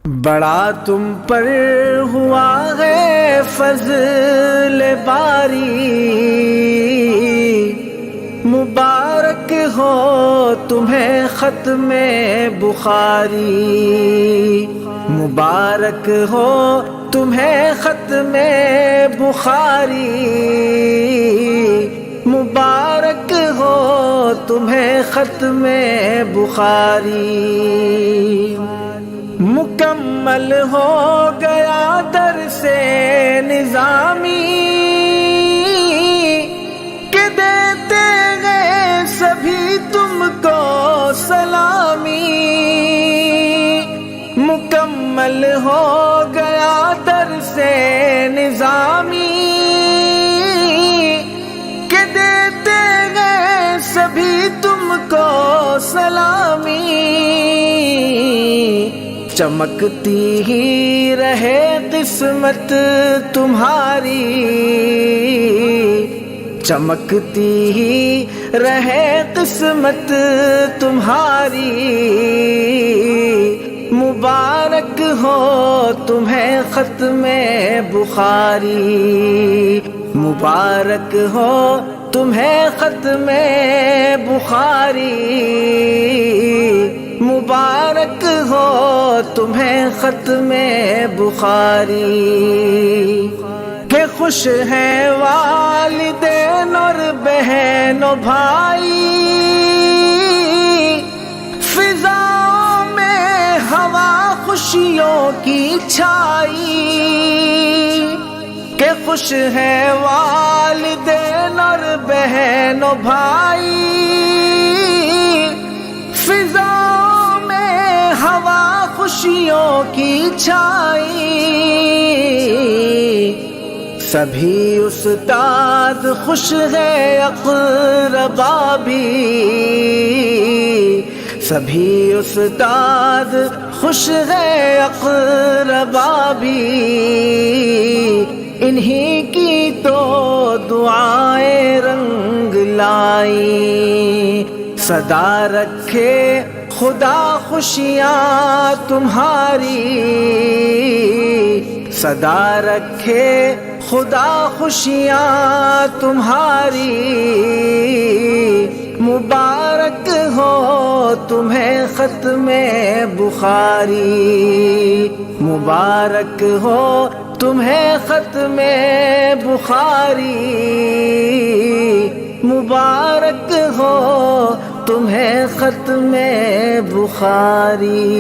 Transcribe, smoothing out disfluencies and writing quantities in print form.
بڑا تم پر ہوا ہے فضل باری، مبارک ہو تمہیں ختم بخاری، مبارک ہو تمہیں ختم بخاری، مبارک ہو تمہیں ختم بخاری۔ مکمل ہو گیا درس نظامی کہ دیتے گئے سبھی تم کو سلامی، مکمل ہو گیا درس نظامی کہ دیتے گئے سبھی تم کو سلامی، چمکتی ہی رہے قسمت تمہاری، چمکتی ہی رہے قسمت تمہاری، مبارک ہو تمہیں ختم بخاری، مبارک ہو تمہیں ختم بخاری، مبارک ہو تمہیں ختم بخاری۔ کہ خوش ہیں والدین اور بہن و بھائی، فضاؤں میں ہوا خوشیوں کی چھائی، کہ خوش ہیں والدین اور بہن و بھائی، فضاؤں میں ہوا خوشیوں کی چھائی، سبھی استاد خوش ہے اقربا بھی، سبھی استاد خوش ہے اقربا بھی، انہی کی تو دعائیں رنگ لائی، صدا رکھے خدا خوشیاں تمہاری، صدا رکھے خدا خوشیاں تمہاری، مبارک ہو تمہیں ختم بخاری، مبارک ہو تمہیں ختم بخاری، مبارک ہو تمہیں ختم بخاری۔